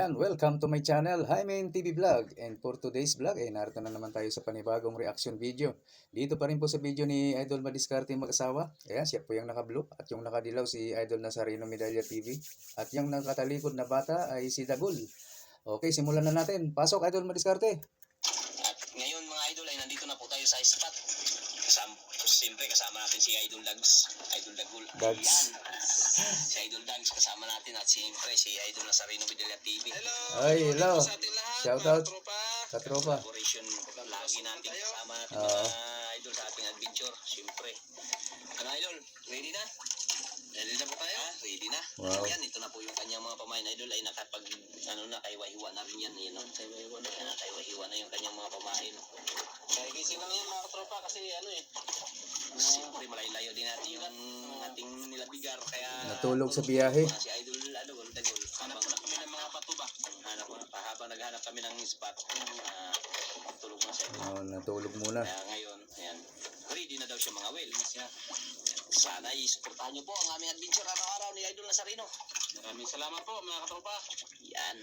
Ayan, welcome to my channel, Jaime TV Vlog. And for today's vlog, narito na naman tayo sa panibagong reaction video. Dito pa rin po sa video ni Idol Madiskarte mag-asawa. Ayan, siya po yung naka-blue at yung nakadilaw si Idol Nazareno Medalla TV. At yung nakatalikod na bata ay si Dagul. Okay, simulan na natin. Pasok, Idol Madiskarte. At ngayon mga idol ay nandito na po tayo sa spot. Siyempre kasama natin si Idol Dags, Idol Dagul. Dags. Si Idol Dags kasama natin at siyempre si Idol Nazareno Medalla TV. Hello. Ay, hello. Sa ating lahat, Shout mga out. tropa. Katropa. Collaboration lagi natin kasama natin Oo. mga idol sa ating adventure. Siyempre. Ano idol? Ready na? Ready na po tayo? Ready na. Wow. Yan, ito na po yung kanyang mga pamain idol ay nakapag kaywa-hiwa na rin yan. Yun, kaywa-hiwa na yan. Kaywa-hiwa na yung kanyang mga pamain. Kaya gising lang yan mga tropa kasi Siyempre malayo-layo din natin yung ating nilabigar kaya Natulog sa biyahe. si Idol Dagul hanap na kami ng mga patuba. habang naghanap kami ng spot tulog na siya. Natulog muna. Kaya ngayon ayan, ready na daw siya mga well. Sana i-supportahan niyo po ang aming adventure araw-araw ni Idol Nazareno. Maraming salamat po mga katropa. Yan.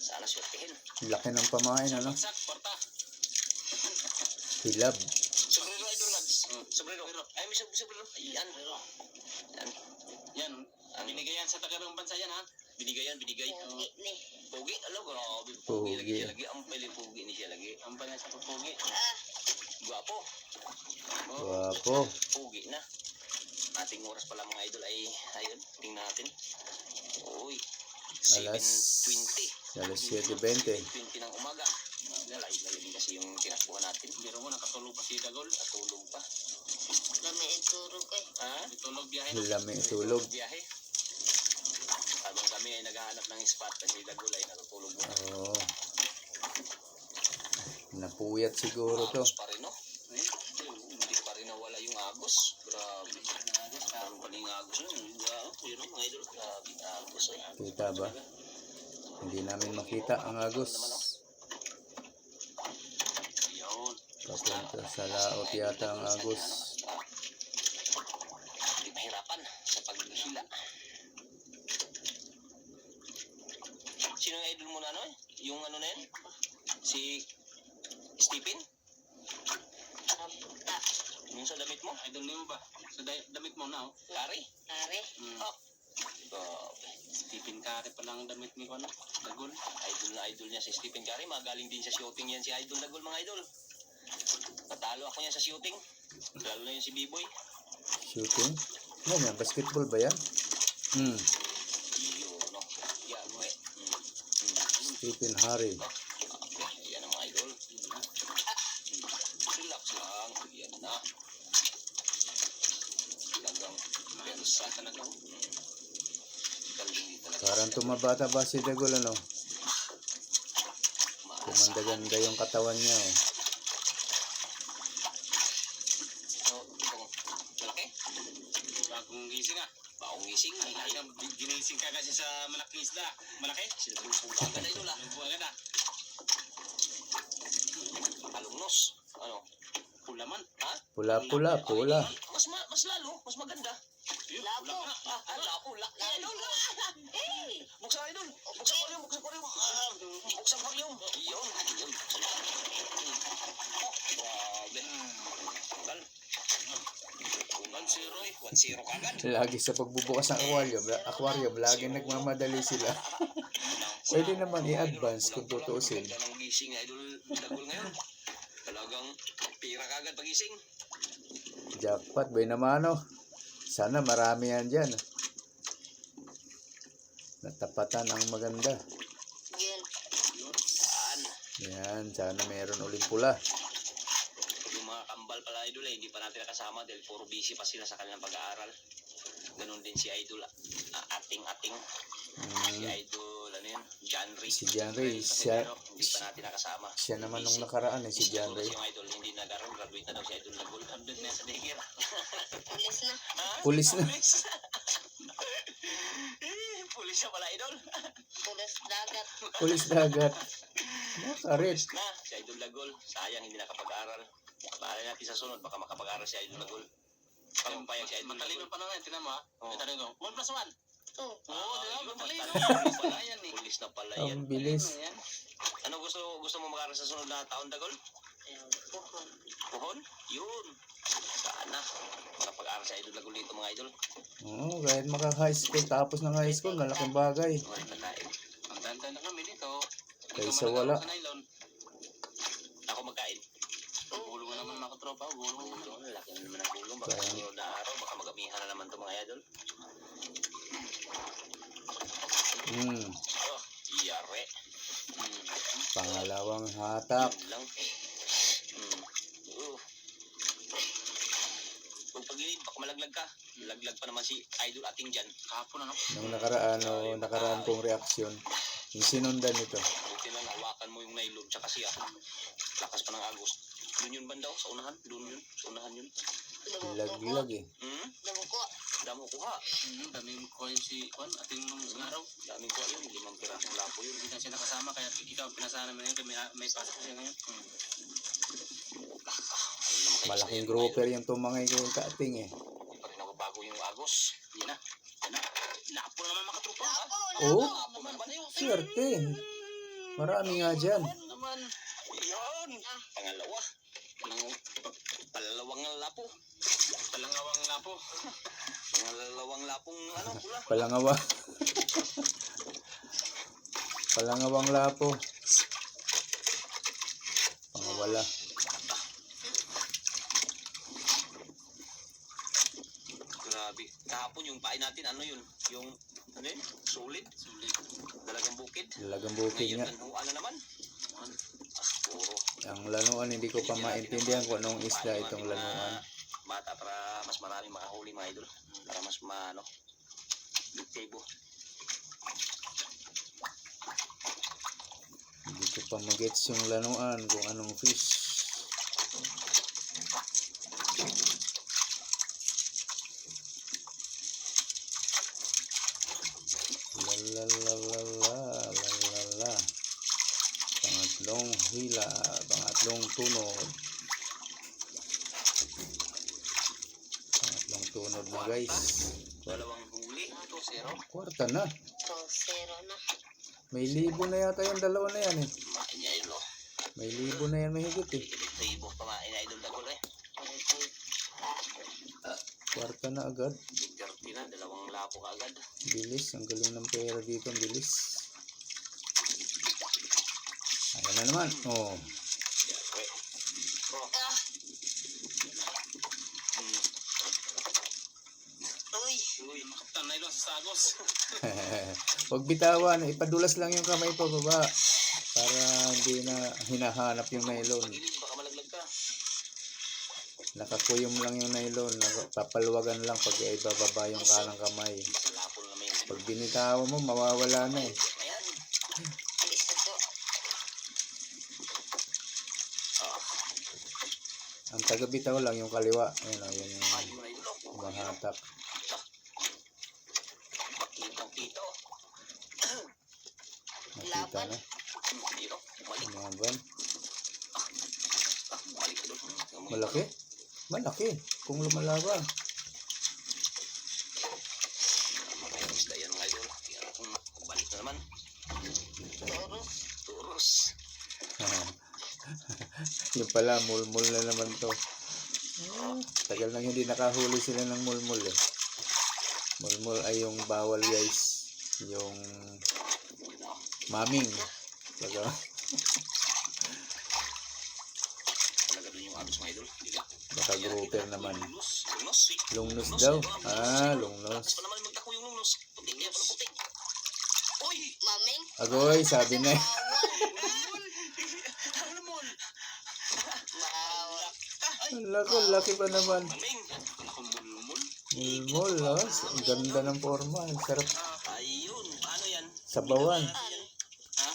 Sana swertihin. Laki ng pamain, ano? Bagsak, porta. Hilab. Sombrero Idol Lads. Sombrero. Ay, may sombrero. Ayan. Yan. Yan, binigay yan sa taga ng bansa yan ha. Binigay. Pogi. Alam ko, grabe. Pogi. Lagi siya lagi. Ang pili pogi ni siya lagi. Ang banay sa pupugi. Guwapo. Guwapo. Pogi na. Ating oras pala mga idol ay, ayun, tingnan natin. Uy. Alas 7:20. Alas 7:20. 7:20 ng umaga. Layo din kasi yung tinakbuhan natin. Biro mo, nakatulog pa si Dagol. Natulog pa. Lami iturog eh. Ha? Itulog biyahe na. Lami itulog. Biyahe. Habang kami ay naghahanap ng spot kasi Dagol ay natutulog mo. Oo. Napuyat siguro to. Agos pa rin, no? Hindi pa rin nawala yung agos. Grabe. Meron pa rin agos yun. Pero mga idol, grabe agos. Kita ba? Hindi namin makita ang agos. Yun. Papunta sa laot yata ang agos. Hindi mahirapan sa paghila. Sino yung idol mo na ano eh? Yung ano na yun? Si Stephen? Kaputa. Yung sa damit mo? Idol niyo ba? Sa damit mo na oh. Kari? Are. Oh. Grabe. Stephen Curry pa lang ang damit ni ano, Dagol. Idol na idol niya si Stephen Curry. Magaling din sa shooting yan si Idol Dagol mga idol. Natalo ako niya sa shooting. Lalo na yun si B-Boy. Shooting? Ano yan? Basketball ba yan? Yun, no? Yan, we. Stephen Harry. Yan ang mga idol. Relax lang. Yan na. Talagang pensa talaga. Galing talaga. Parang tumabata ba si Dagol, ano? Kumanda-ganda yung katawan niya, oh. Malaki? Bagong gising ah. Bagong gising. Ay, ginising ka kasi sa malaking isda. Malaki? Sila buong agad idol ah. Lubo agad ah. Alumnos. Ano? Pulaman. Ha? Pula. Mas lalo. Mas maganda. Labo. Lapo. Idol. Buksan idol. Buksan koryum. Buksan koryum. Yun. Grabe. Tunggal. 1-0 kagad. Lagi sa pagbubukas ng aquarium, lagi nagmamadali sila. Pwede naman i-advance kung tutuusin. Ganda ng gising na idol Dagol ngayon. Talagang pira kagad pagising. Jackpot, bay naman, oh. Sana marami yan dyan. Natapatan ang maganda. Yun. Yan. Yan, sana meron uling pula. Yung mga kambal pala idol hindi pa natin nakasama dahil puro busy pa sila sa kanilang pag-aaral. Ganun din si idol ating-ating. Si idol, ano yun? John Ray. Si John Ray, siya, Pero hindi pa natin nakasama. siya naman nung nakaraan, si John Ray. Yung idol, hindi graduate na daw si idol Dagul. Update na sa daycare. Pulis na. Pulis na. Pulis na pala idol. Pulis dagat. Pulis dagat. Nakarit. Na, si idol Dagul. Sayang hindi nakapag-aral. Bahala natin sa sunod, baka makapag-aral si idol Dagul. Pagpapayag si idol Matalino Dagul. pa naman, tinan mo ha. Oo. Matalino. 1+1. to. Oo, di ba? Madali, no? Pulis Wala yan eh. Pulis na pala yan. Ang bilis. Ano yan? Ano gusto mo makaroon sa sunod na taon, Dagol? Ayun, buhon. Puhon? Yun. Sana. Makapag-aral sa idol Dagol dito mga idol. Oo, kahit maka-high school, tapos ng high school, malaking bagay. Mga pagkain. Ang tanda na kami dito. Kaysa wala. Sa nylon. Ako magkain. Gulong mo naman mga katropa. Gulong mo. Gulong, laki na naman ang gulong. Baka Kaya- sunod na araw, baka magamihan na naman to mga idol. Oh, iyare. Pangalawang hatak. Yun lang. Kung pagilid, baka malaglag ka. Laglag pa naman si idol ating dyan. Kahapon ano? Nung nakaraan kong reaksyon, yung sinundan nito. Buti lang, hawakan mo yung nylon, tsaka siya. Lakas pa ng agos. Doon yun bandaw, sa unahan. Doon yun, sa unahan yun. Laglag eh. Damo ko. Damo kuha. Daming kuha yun si Juan. Ating nung isang araw. Daming kuha yun, 5 pirasong lapo yun. Hindi na siya nakasama. Kaya ikaw pinasana mo na yun. Kaya may pasok siya ngayon. Malaking grouper yung tumangay ko yung kating eh. Hindi pa rin ako bago yung agos. Yan na. Yan na. Lapo na naman mga katropa. ha? Oo, Lapo na naman yun. swerte. Marami nga dyan. Naman. Yan. Pangalawa. Palalawang lapo. Palangawang lapo. Palalawang lapong ano, pula. Palangawa. Palangawang lapo. Pangawala. Grabe. Kahapon yung pain natin, ano yun? Yung, ano yun? Solid. Sulit. Dalagang bukid. Talagang bukid Ngayon, nga. lanuan na naman. Puro. Ang lanuan, hindi ko pa maintindihan kung anong isda itong lanuan. Bata para mas maraming makahuli mga idol. Para mas maano. Big table. Hindi ko pa magets yung lanuan kung anong fish. La. Pangatlong hila, pangatlong tunod. Pangatlong tunod na guys. Dalawang huli. 2-0. Kwarta na. 2-0 na. May libo na yata yung dalawa na yan eh. Main niya idol. May libo na yan mahigit eh. Table pa main na idol dagol eh. Kwarta na agad. Big 30 na. Dalawang lapo ka agad. Bilis. Ang galing ng pera dito. Ang bilis. Ayan na naman. Oh. Yare. Oh. Ah, uy. Uy. Makaptan na ilo sa sagos. Huwag bitawan. Ipadulas lang yung kamay ko baba. Para hindi na hinahanap yung nylon. Pagilid, baka malaglag ka. Nakakuyom lang yung nylon. Papaluwagan lang pag ibababa yung kanang kamay. Lapo na naman yan. Pag binitawan mo, mawawala na eh. Ayan. Alis na to. Ang taga-bitaw lang yung kaliwa. Ayun o, yun yung Ayun mo na idol. mahatak. Kitang-kita oh. Nakita na. Dito. Balik. Laban. Balik idol. Malaki? Malaki. Kung lumalaban. Isda yan mga idol. Tingnan kung balik na naman. Toros. Turos. Yung pala, mulmul na naman to. Tagal nang hindi nakahuli sila ng mulmul eh. Mulmul ay yung bawal guys. Yung maming. Taga. Talaga doon yung agos mga idol. Diba? Baka grouper naman. Lungnos. Lungnos eh. Lungnos daw. Ah, lungnos. Tapos pa naman magtako yung lungnos. Putik kaya pa ng putik. Uy! Maming. Agoy, sabi na eh. Bawal. Laki, laki pa naman. Maming! Ako mulmul. Mulmul, oh. Ang ganda ng forma. Ang sarap Ayun. Paano yan? sabawan. Ha?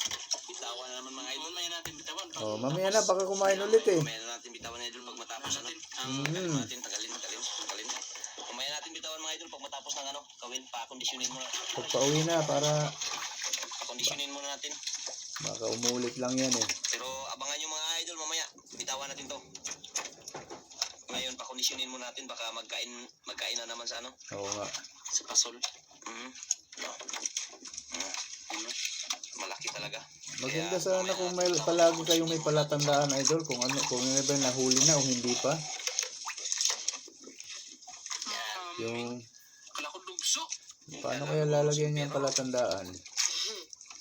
Bitawan na naman mga idol. Mamaya natin bitawan. Oh, mamaya na, baka kumain ulit eh. Mamaya na natin bitawan na idol pag matapos ano. Ang Mm. natin, tagalin. Mamaya natin bitawan mga idol pag matapos ng ano. Kawin, pa-conditionin muna. Pagpauwi na para Pa-conditionin muna natin. baka umulit lang yan eh. Pero abangan nyo mga idol mamaya. Bitawan natin to. Ngayon, pa-conditionin muna natin. Baka magkain na naman sa ano. Oo nga. Sa pasol. Mhm. Ano? Malaki talaga. Maganda Kaya, sana mamaya kung natin may ito. palagi kayong may palatandaan, idol, kung ano, kung ano ba nahuli na o hindi pa. Yung Kala ko dugso. paano kaya lalagyan niya ang palatandaan?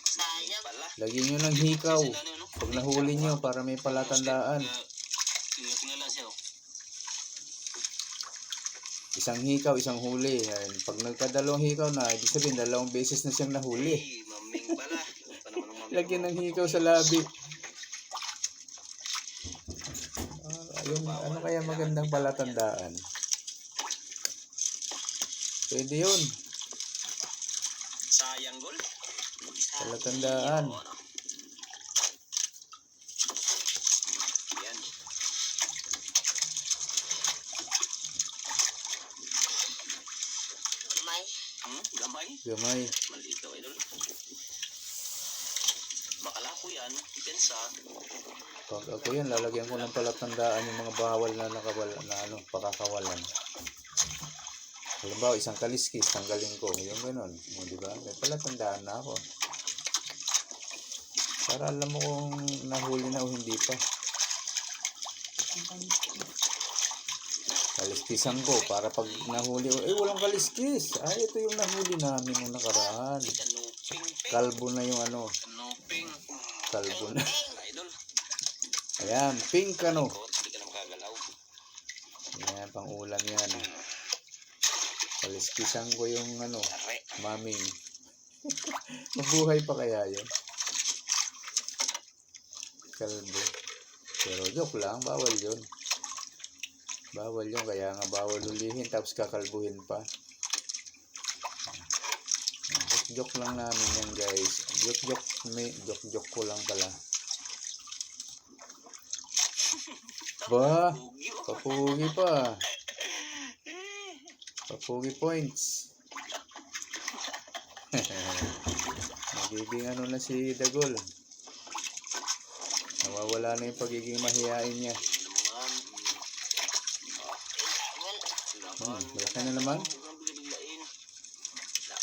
Sayang. Pala. Lagyan niyo ng hikaw Sila na yun, no? pag nahuli niyo para may palatandaan. Tingnan siya, oh. Isang hikaw, isang huli. Yan. Pag nagkadalawang hikaw na, ibig sabihin dalawang beses na siyang nahuli. Hey, maming pala. Ano pa naman ang maming? Lagyan ng hikaw sa labi. Ayun, ano kaya magandang palatandaan? Pwede yun. Sayang gol. Palatandaan. Yan. May. Gamay. Gamay. Maliit daw, idol. Bakala ko yan. Pensa. Pag ako yan, lalagyan ko ng palatandaan yung mga bawal na nakawala, na ano, pakakawalan. Halimbawa, isang kaliskis, tanggalin ko. Yung ganun. O, di ba? May palatandaan na ako. Para alam mo kung nahuli na o hindi pa. Kaliskisan ko para pag nahuli, walang kaliskis. Ay, ito yung nahuli namin nung nakaraan. Kanuping. Kalbo na yung ano, Kanuping. kalbo na. Idol. Ayan, pink ano. Hindi ka na makagalaw. Ayan, pang ulam yan. Kaliskisan ko yung ano, Are. maming. Mabuhay pa kaya yun? Kalbo. Pero joke lang, bawal yun. Bawal yun, kaya nga bawal hulihin tapos kakalbuhin pa. Joke lang namin yan guys. Joke ko lang pala. Ba, papugi pa. Papugi points. Nagiging ano na si Dagol. Nawawala na yung pagiging mahihain niya. Malaki na naman. Laban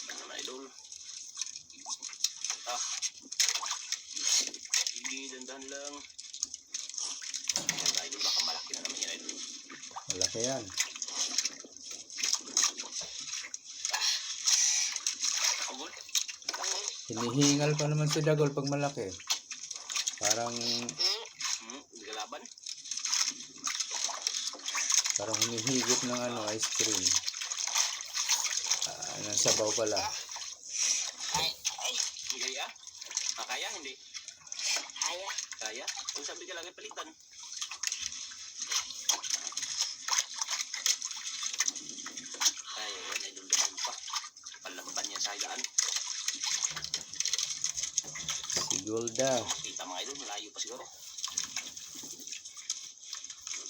naman, idol. Sige, dandan lang. Ayan, idol, baka malaki na naman yan, idol. Malaki yan. Kabul? Hinihingal pa naman si Dagol pag malaki. Parang Hindi ka laban? hinihigit ng ano, ice cream. Ng sabaw pala. Ay. Hindi kaya? Kaya, hindi? Kaya. Kaya? Kung sabi ka lagi palitan. Kaya yan, idol dahil pa. Palaban niya sa higaan. Si Golda. Kita mga idol, malayo pa siguro.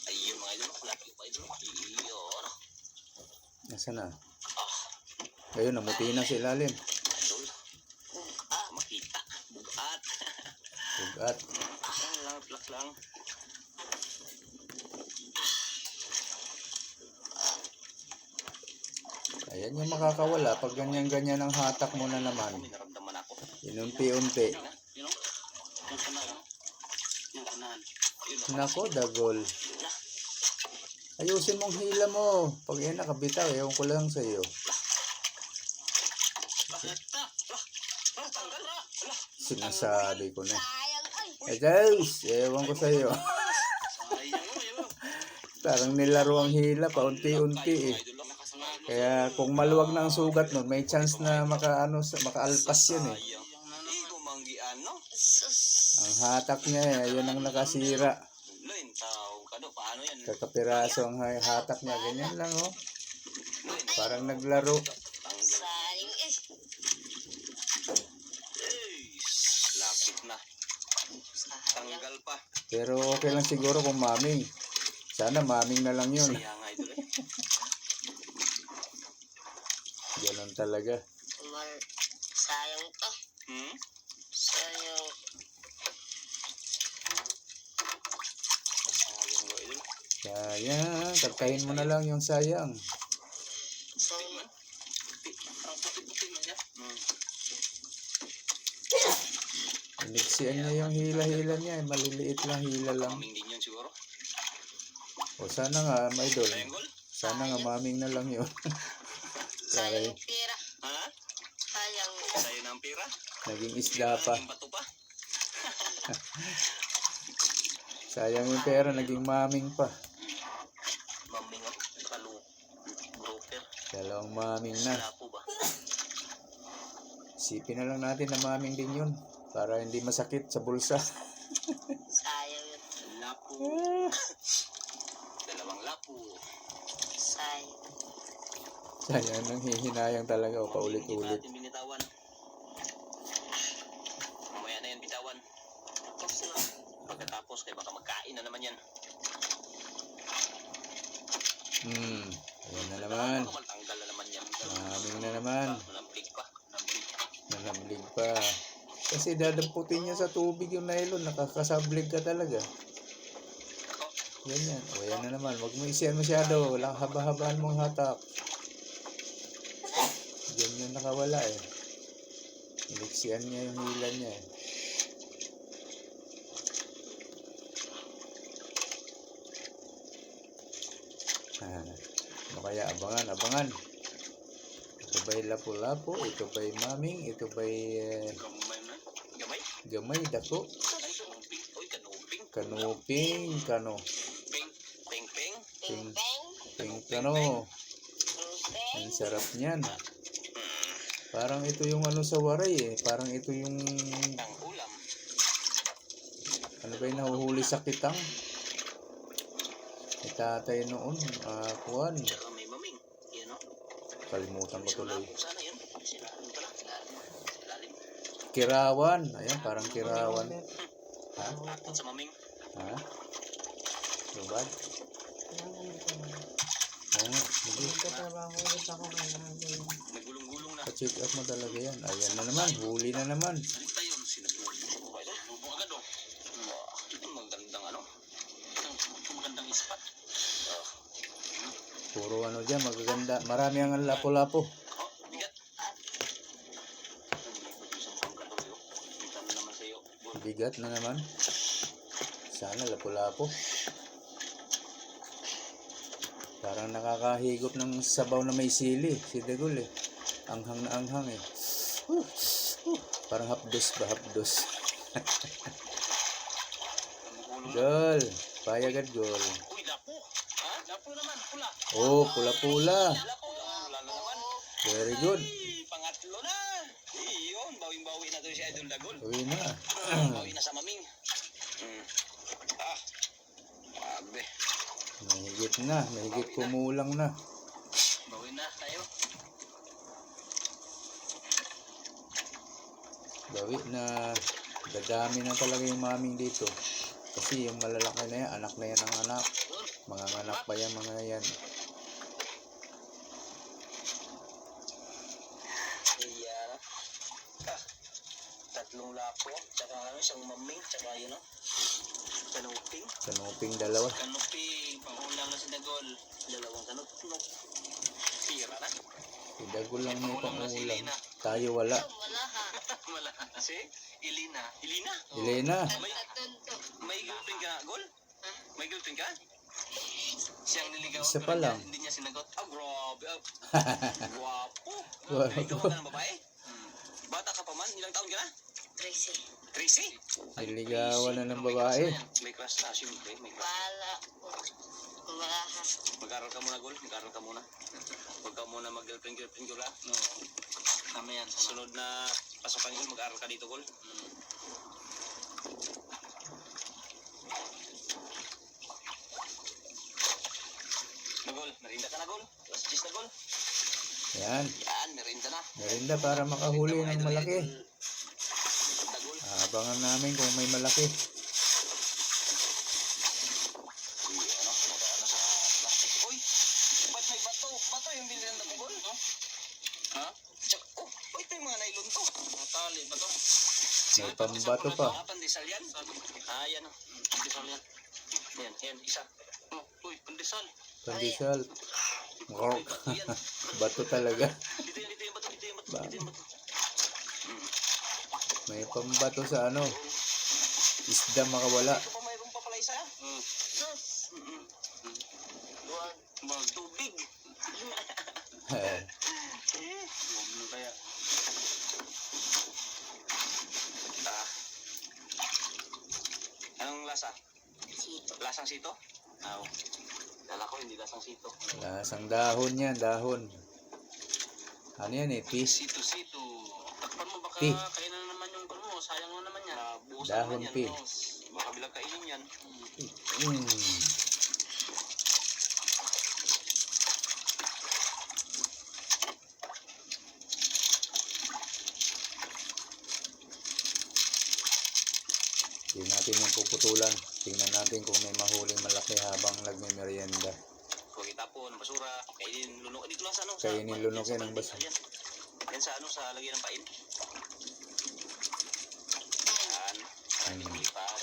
Ayun mga idol, malayo pa idol. Iyon. Nasaan na? Ayun, namuti na sa ilalim. Idol. Makita. Bugat. Bugat. Lang, plak lang. Ayan yung makakawala. Pag ganyan-ganyan ang hatak mo na naman. May naramdaman ako. Inunti-unti. You know? Yung kanan. Yung kanan. Yun, Nako, Dagol. Ayusin mong hila mo. Pag yan nakabitaw, ewan ko lang sa iyo. Sinasabi ko na. Sayang. Ay. Guys, ewan ko sa iyo. sayang mo, yun. Parang nilaro ang hila paunti-unti eh. Kaya kung maluwag na ang sugat nun, may chance na makaalpas yun eh. Sayang. Gumanggian, no? Sus. Ang hatak niya eh, yun ang nakasira. Loin, tao. Kano, paano yan? Kakapiraso ang hatak niya, ganyan lang oh. Loin, Parang naglaro. tanggal. Sayang. Lapit na. Sayang. Tanggal pa. Pero okay lang siguro kung maming. Sana maming na lang yun. Sayang, idol eh. Ganun talaga. Sayang to. Sayang. Sayang mo, idol. Sayang, kartahin mo na lang yung sayang. Sayang. puti. Ang puti-puti man yan. Iniksian niya yung hila-hila niya. Maliliit lang hila lang. Maming din yun siguro. O sana nga, my idol. Triangle? Sana nga maming na lang yun. Sayang pera. Ha? Sayang. Sa'yo na ang pira? Naging isda pa. Naging bato pa? Sayang yung pera, naging maming pa. Maming ako. Kalu. Broker. Dalawang maming na. Wala po ba? Isipin na lang natin na maming din yun. Para hindi masakit sa bulsa. Sayang yun. Lapo. Dalawang lapo. Sayang. Sayang nang hihinayang talaga o Hindi paulit-ulit. natin binitawan. Mamaya na yan bitawan. Tapos na. Pagkatapos, kaya baka magkain na naman yan. Ayan na naman. Baka maltanggal na naman yan. Maming na naman. Namblig pa. Namblig pa. Nanamlig pa. Kasi dadamputin niya sa tubig yung nylon. Nakakasablig ka talaga. Ganyan. O yan na naman. Huwag mo isiyan masyado. Walang haba-habaan mong hatak. Ganyan nakawala eh. Iniksian niya yung hila niya eh. Ano kaya? Abangan, abangan. Ito ba'y lapu-lapu? Ito ba'y maming? Ito ba'y Gamay na. Gamay? gamay, dako? Ay, kanuping. Uy, kanuping. Kanuping, kano? Ping. Ping, ping. Ping peng. Ping, kano? Ping Ang sarap niyan. Hmm. Parang ito yung ano sa waray eh. Parang ito yung Ang ulam. ano ba yung nahuhuli sa kitang? May tatay noon. Kuwan. Tsaka may maming. Yan o. Kalimutan ko tuloy. Sana yun. Sinabi pala. Lalim. Kirawan. Ayan, parang kirawan. Ha? Atat sa maming. Ha? Lubad? Oo, sige. Nagulong-gulong na. Pa-check up mo talaga yan. Ayan na naman. Huli na naman. Salita yun. Sinabi mo. Bubo agad o. Magandang ano. Magandang ispat. Puro ano dyan. Magaganda. Marami ang lapo-lapo. Oh, bigat. Kita na naman sa'yo. Bigat na naman. Sana lapo-lapo. Parang nakakahigop ng sabaw na may sili. Si Dagol eh. Anghang na anghang eh. Parang hapdos ba? Hapdos. Gol. Payagad gol. Uy, lapo. Ha? Lapo naman. Pula. Oh, pula-pula. Lapo. Pula na naman. Very good. Ay, pangatlo na. Iyon. Bawing-bawi na to si Idol Dagol. Uwi na. Bawi na sa maming. Ah. Grabe. Mahigit na. Mahigit kumulang na. Bawi na tayo. Bawi na. Dadami na talaga yung maming dito. Kasi yung malalaki na yan, anak na yan ang anak. Mga anak pa yan, mga yan. Iyan. Ah. Tatlong lapo. Tsaka ano, isang maming. Tsaka yun o. Kanuping. Kanuping dalawa. Kanuping. Pangulang na si Dagol. Dalawang kanupnop. Tira na. Si Dagol lang may pangulam. Tayo wala. Wala ha. Wala. Si Ilina. Ilina? Elena. Tatunto. May girlfriend ka, Gol? May girlfriend ka? Siyang niligaw. Isa pero pa lang. Hindi niya sinagot. Ah, grabe. Guwapo. Guwapo. Niligaw ka ng babae? Bata ka pa man? Ilang taon ka na? Tracy. Tracy? Niligawan na ng May crush babae. na yan. May crush na, siyempre. May crush. Wala. Wala ha. Mag-aral ka muna, Gol. Mag-aral ka muna. Huwag ka muna mag-girlfriend, Gol, ha? No. Tama yan. Sunod na pasokan, Gol, mag-aral ka dito, Gol. Na, Gol. Merinda ka na, Gol. Last cheese na, Gol. Yan. Yan, merinda na. Merinda para makahuli ng malaki. Dagol. Abangan namin kung may malaki. Ano sa plastic. Uy! Ba't may bato? Bato yung bilhin na Gol? Ha? Tsaka, oh, ito yung mga nylon to. Tali ba to? May pambato pa. Ah, pandesal yan? Ah, yan o. Pandesal yan. Yan, isa. Oh, uy, pandesal. Pandesal. Ngork. Bato yan. Bato talaga. Dito yan, Ba, Ito yung bato. may pambato sa ano, isda makawala. Ito pa mayroon pa pala isa. Sus. Huwag. Tubig. Huwag mo kaya. Ah. Anong lasa? Sito. Lasang sito? Oo. Kala ko hindi lasang sito. Lasang dahon yan, dahon. Ano yan eh, fish? Sito. Takpan mo baka Tea. kainan na naman yung mo. Sayang mo naman yan. Buhusan Dahon naman yan. tea. No? Baka bilang kainin yan. Mm. Hindi natin yung puputulan. Tingnan natin kung may mahuling malaki habang nagme-merienda. Huwag itapon, basura. Kainin lunok. Dito lang sa ano. Kainin sa, lunokin yan sa ng balde. basura. Yan. Yan sa ano, sa lagyan ng pain. Yan. Lipat.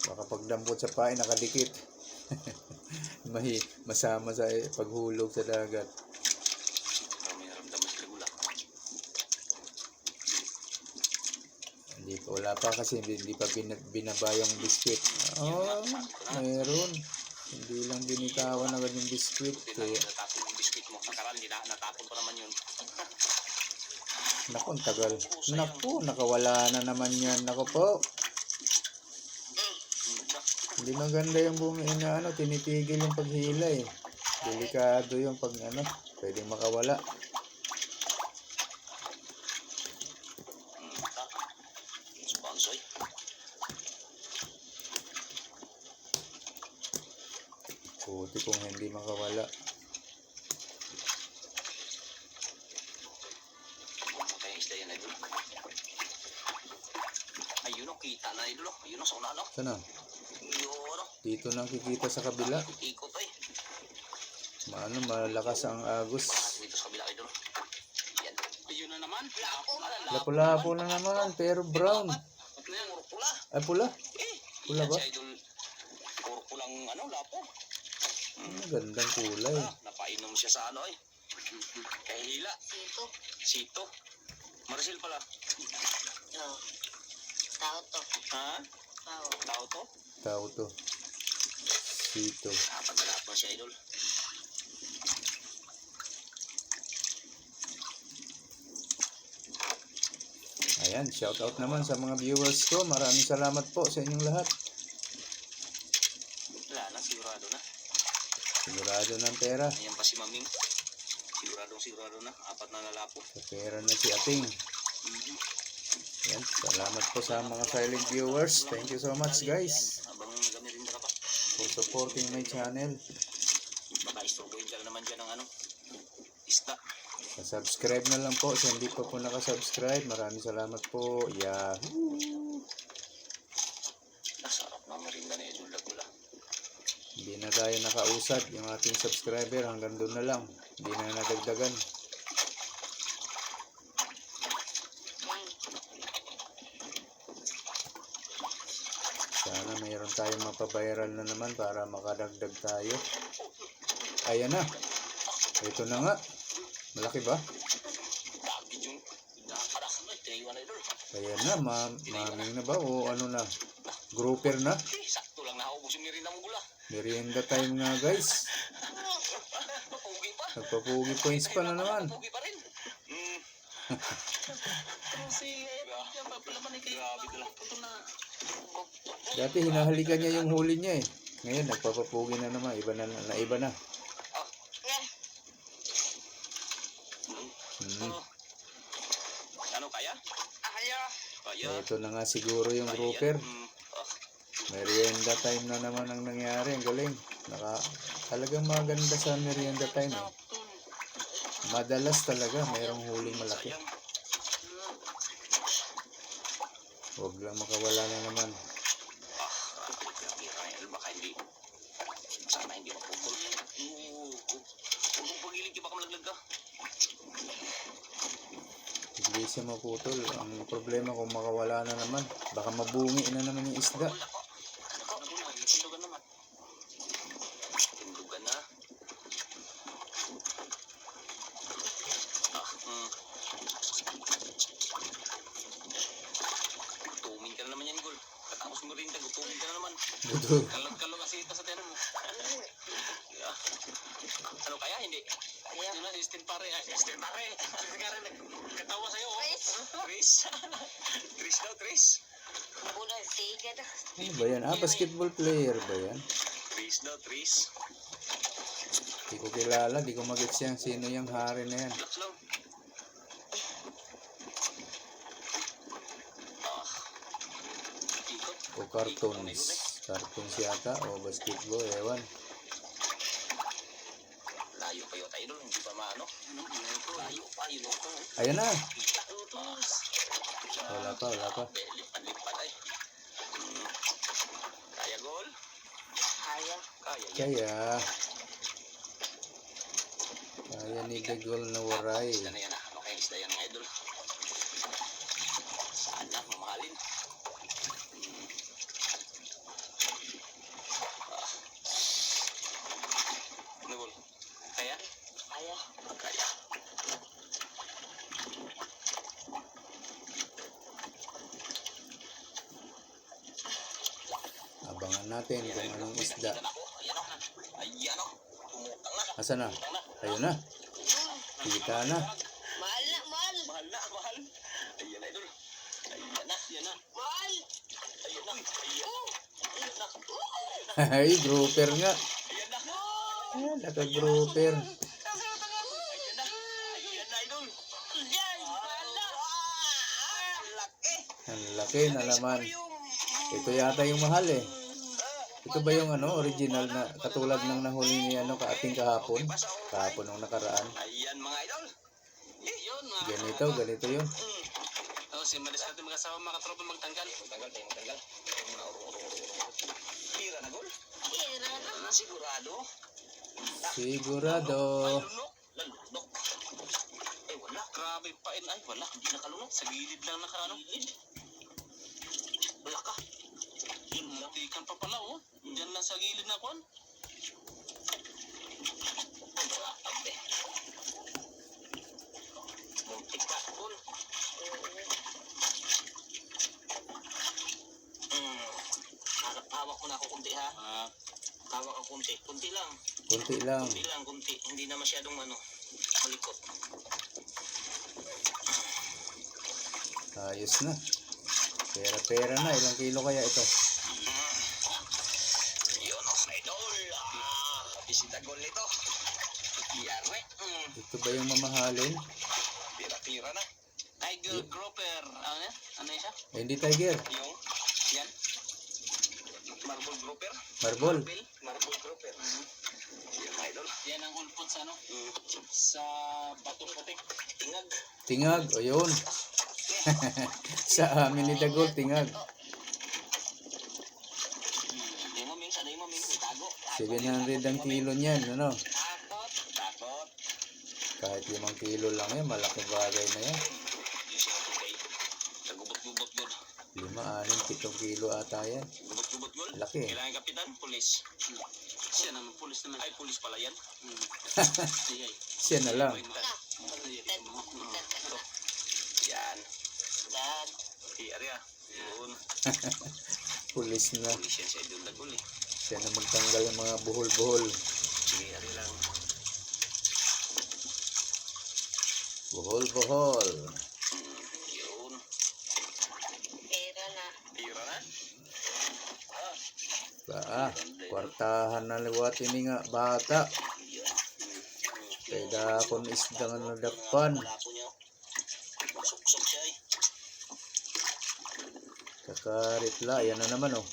Baka pagdampot sa pain, nakadikit. Masama sa paghulog sa dagat. Para may naramdaman sa gula. Wala pa kasi hindi pa binaba yung biskwit. Oh, meron. Hindi lang binitawan agad yung biskwit. Buti na Kaya, natapon yung biskuit mo. Nakaraan, natapon pa naman yun. naku, ang tagal. Naku, nakawala na naman yan. Naku po. Hindi maganda yung na ano, tinitigil yung paghila eh. Delikado yung pag ano, pwedeng makawala. Sponsoy. Buti kung hindi makawala. Kaya isda yan, idol. Ayun o, kita na idol. Ayun o, sa una, no? Sana? Ayun o. Dito nakikita sa kabila. Ikot ay. Malakas ang agos. Dito sa kabila, idol. Yan. Ayun na naman. Lapu-lapo na naman, pero brown. Ano yan, puro pula. Ay, pula. Pula Yan ba? si idol. Puro pulang, ano, lapo. Gandang kulay. Napainom siya sa ano eh. Kahila. Sito. Sito. Marcel pala. Oh. Tao to. Ha? Tao. Tao to? Tao to. Sito. Paglalapon siya, idol. Ayan, shout out naman sa mga viewers ko. Maraming salamat po sa inyong lahat. Wala na, sigurado na. Sigurado ng pera. Ayan pa si Maming. Sigurado na. 4 na lalapo. Sa pera na si Ating. Ayan, salamat po sa mga silent viewers. Thank you so much guys Habang nagamirinda ka pa. for supporting my channel. Baka isturbuhin ka na naman dyan ng ano. Isda. Subscribe na lang po sa hindi pa po nakasubscribe. Maraming salamat po. Yahoo! Nasarap na merinda ni Idol Lagula. Hindi na tayo nakausad. Yung ating subscriber hanggang doon na lang. Hindi na nadagdagan. Sana mayroon tayong mapaviral na naman para makadagdag tayo. Ayan na. Ito na nga. Malaki ba? Dagid yung nakakaras na. Tinaiwan na Idol. Ayan na. Maming na ba? O ano na? Grouper na? Sakto lang naubos yung merinda mo gula. Merienda time na guys. Papugi pa. Nagpapugi points pa na naman. Papugi pa rin. Kasi yan pa pala man kayo. Ito na. Dati hinahalikan niya yung huli niya eh. Ngayon nagpapapugi na naman. Iba na. Iba na. Ano kaya? Kaya. Ito na nga siguro yung grouper. Merienda time na naman ang nangyari. Ang galing. Talagang maganda sa merienda time eh. Madalas talaga mayroong huling malaki. Huwag lang makawala na naman. Baka hindi. Sana hindi mapupul. Kung pagilig ka baka malaglag ka. Hindi siya maputol. Ang problema kung makawala na naman. Baka mabungi na naman yung isda. Tindugan naman. Tindugan na. Budol. Kalog-kalog kasi ito sa tiyan mo. Ano kaya? Hindi. Ayan na, Justin Pare. Justin Pare. Justin nagkatawa sa'yo. Chris. Tris. Tris daw, Tris. Muna, siga na. Ano ba yan? Basketball player ba yan? Tris daw, Tris. Di ko kilala, di ko mag-gets yan. Sino yung hari na yan? Relax lang. Ah. Ikot. O cartoons. Cartoons yata o basketball, ewan. Layo pa yun tayo doon. Hindi pa maano. Layo pa yun. Ayan na. Utos. Wala pa. Lipad-lipad ay. Kaya gol? Kaya. Kaya yan. Kaya ni De Gaulle na waray. Isda na yan ah. Okay, isda yan mga idol. Sana mamahalin. Ano gol? Kaya? Kaya. Kaya. Abangan natin kung anong isda. Ayan ako. Ayan o. Tumutang na. Asa na? Tumutang na. Ayun na. Kita na. Mahal na, mahal. Mahal na, mahal. Ayan na, idol. Ayan na, ayan na. Mahal. Ayan na, ayan. Ayan na. Ay, grouper nga. Ayan na. Ah, naka-grouper. Ayan na. Ayan na, idol. Yan, mahal na. Ang laki. Ang laki na naman. Ito yata yung mahal eh. Ito ba yung original na katulad ng nahuli ni kaating kahapon? Kahapon nung nakaraan. Ayan mga idol. Yun, mga Ganito yun. Oh, si Maris natin mag-asawa, mga katropa magtanggal. Magtanggal tayo, magtanggal. Tira na, gol. Tira na. Sigurado. Sigurado. Ay, lunok. Lalunok. Eh, wala. Grabe pa in. Ay, wala. Hindi nakalunok. Sa gilid lang nakaano. Wala ka. Yun, matikan pa pala, oh. Diyan lang sa gilid na kon. Wala ka, be. Muntik ka, gol. Hawak mo na ako kunti, ha? Hawak ako kunti. Kunti lang. Kunti lang. Kunti lang, kunti. Hindi na masyadong malikot. Ayos na. Pera na. Ilang kilo kaya ito? Yun, idol. Bisita gol nito. Yari. Ito ba yung mamahalin? Tira-tira na. Ay, grouper. Ano yan? Ano yan siya? Eh, hindi tiger. Yung, yan. Marble grouper. Marble. Marble grouper. Yan, idol. Yan ang ulpot sa ano? Sa batong putik. Tingag. Tingag. O yun. Sa amin ni De Gaulle, tingag. Di mo, Ming. Sana mo, Ming. Itago. 700 ang kilo niyan. Ano? Takot. Takot. Kahit 5 kilo lang yan. Malaking bagay na yan. Yung sinatugay. Nagubot-gubot gol. 5, 6, 7 kilo ata yan. Gubot-gubot gol. Laki. Kailangan kapitan, pulis. Siya naman, pulis naman. Ay, pulis pala yan. Ay. Siya na lang. Yan. Yan. Si Arya. Yun. Pulis na. Pulis yan siya doon nagul eh. Siya na magtanggal ng mga buhol-buhol. Sige, Arya lang. Buhol-buhol. Yun. Tira na. Tira na. Kwartahan na liwat ini nga bata. Kaya dapon isda nga nadakpan. Wala po niya. Masuksok siya eh. Kakaritla. Yan na naman oh.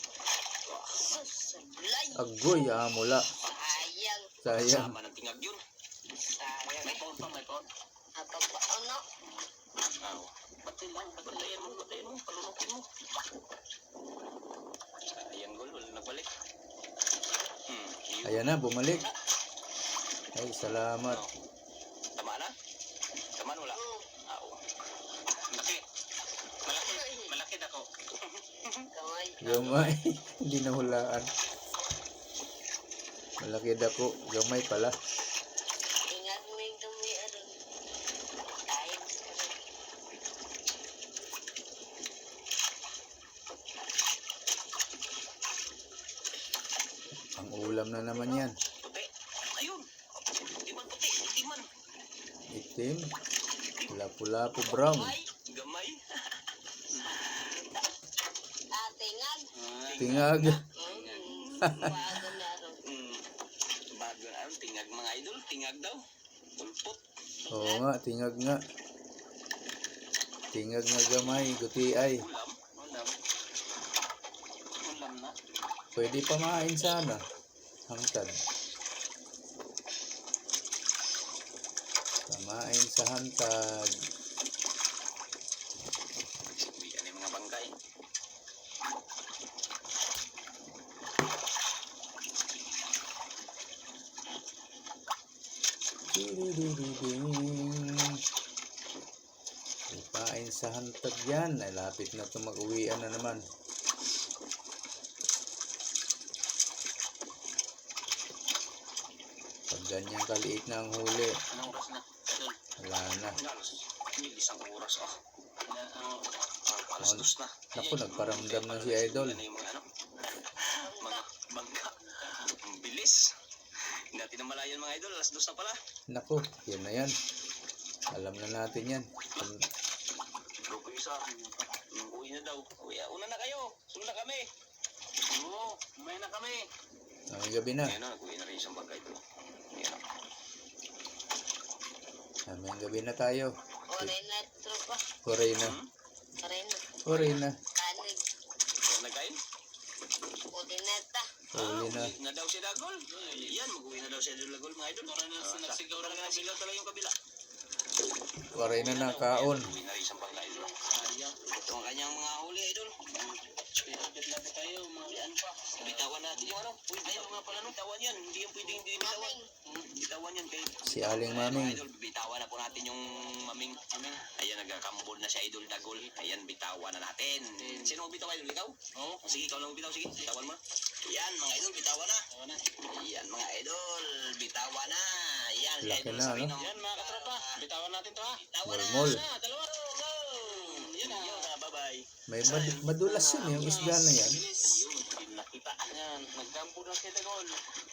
Susublay. Agoy, mula. Sayang. Sayang. Sama ng tingag yun. Sayang. May paon pa, may paon. Apa ba? Ano? Aw. Batay lang, Patayin mo, palunukin mo. Ayan gol, wala nagbalik. Yun. Ayan na, bumalik. Ay, salamat. Tama na? Tama na wala? Aw. Malaki. Malaki. Malaki na ko. Kamay. Yung ay, hindi nahulaan. Malaki dako, gamay pala. Ingat mo yung dumi. Tayo. Alam na naman yan. Puti. Ayun. Hindi man puti. Hindi man. Itim. Pula-pula po brown. Gamay. Tingag. Tingag. Bago na ron. Bago na. Tingag mga idol. Tingag daw. Pulpot. Oo nga, tingag nga. Tingag nga gamay, guti ay. Ulam. Ulam. Ulam na. Pwede pamain sana. Hangtad. Pamain sa hangtad. Yan yung mga bangkay. Ding. Ipain sa hantad yan. Ay, lapit na ito mag-uwian na naman. Pag ganyan kaliit na ang huli, Anong oras na? Idol. wala na. Halos. Isang oras. Alas dos na. Naku, nagparamdam na si Idol. Yan yung mga ano. Mga bangka. Ang bilis. Hindi natin namalayan mga idol. Alas dos na pala. Naku, yan na yan. Alam na natin yan. Bro ko isa. Uwi na daw. Uwi, una na kayo. Sunod na kami. Oo. Umay na kami. Ang gabi na. Ayan na. Nag-uwi na rin isang bangka ito. Ayan na. Ang gabi na tayo. Oray na tropa. Oray na. Oray na. Oray na. Kanig. Ayan na kain. Uli na ta. Uli na. Uwi na daw si Dagol. Yan. Mag-uwi na daw si Dagol mga idol. Nagsigaw na nga sigaw talaga yung kabila. Oray na na kaon. Uwi na rin isang bangka idol. Ito ang kanyang mga huli idol. Lapit tayo, mga ano pa. Bitawan natin yung ano. Uy, ayaw nga pala nung bitawan yan. Hindi yan pwedeng hindi bitawan. Bitawan yan kay Si Aling Maming. Idol, bitawan na po natin yung maming. Ayan, nagkakambol na si Idol Dagol. Ayan, bitawan na natin. Sino mo bitaw, Idol? Ikaw? Oo. Sige, ikaw lang bitaw. Sige, bitawan mo na. Ayan, mga Idol, bitawan na. Ayan, mga Idol, bitawan na. Ayan, si Laki Idol na, sabi no? ng... Yan, mga katropa. Bitawan natin to, ha? Bitawan na. Mulmol. Dalawa, go! Yan na. Bye-bye. May madulas yun yung isda na yan. Ayun, hindi nakita. Ayan, nagkampo na si Dagol.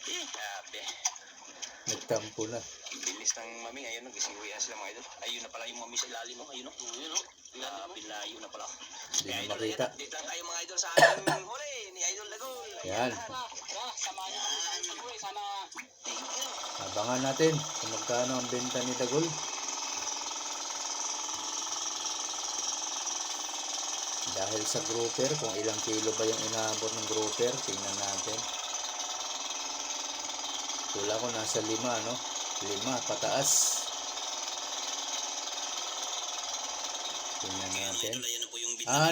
Grabe. Nagtampo na. Bilis ng mami, ayun, nag-isiwihan sila mga idol. Ayun na pala yung mami sa ilalim mo, ayun o. Ayun o. Layo na pala. Hindi na makita. Dito lang tayo mga idol sa ating huli ni Idol Dagol. Yan. Samahan niyo ang pag-uwi. Sana. Thank you. Abangan natin kung magkano ang benta ni Dagol. Dahil sa grouper, kung ilang kilo ba yung inaabot ng grouper, tingnan natin. Wala ko nasa 5, no? 5 pataas. Tingnan natin. Idol, ayan na po yung bid. 6,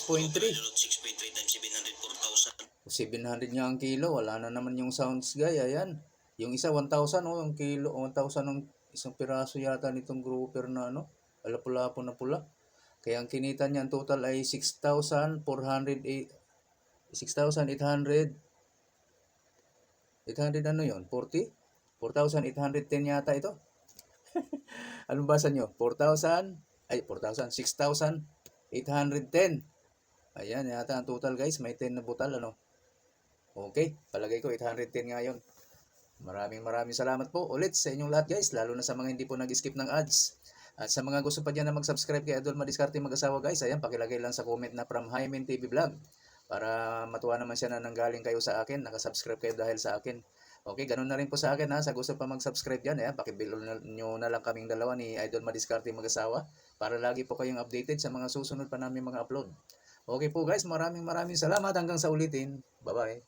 6.3. 6.3 times 700, 4,000. 700 nga ang kilo, wala na naman yung sounds guy, ayan. Yung isa 1,000 oh, yung kilo, 1,000 ng isang piraso yata nitong grouper na ano, alapula po na pula. Kaya ang kinita niya ang total ay 6,800 ano yun? 40? 4,810 yata ito. Anong basa nyo? 6,810. Ayan, yata ang total guys. May 10 na butal, ano? Okay, palagay ko 810 nga yun. Maraming salamat po ulit sa inyong lahat guys. Lalo na sa mga hindi po nag-skip ng ads. At sa mga gusto pa dyan na mag-subscribe kay Idol Madiskarte Mag-asawa guys, ayan, pakilagay lang sa comment na from Hymen TV Vlog. Para matuwa naman siya na nanggaling kayo sa akin, nakasubscribe kayo dahil sa akin. Okay, ganun na rin po sa akin ha, sa gusto pa mag-subscribe dyan, ayan, pakibilo nyo na lang kaming dalawa ni Idol Madiskarte Mag-asawa para lagi po kayong updated sa mga susunod pa namin mga upload. Okay po guys, maraming salamat hanggang sa ulitin. Bye-bye.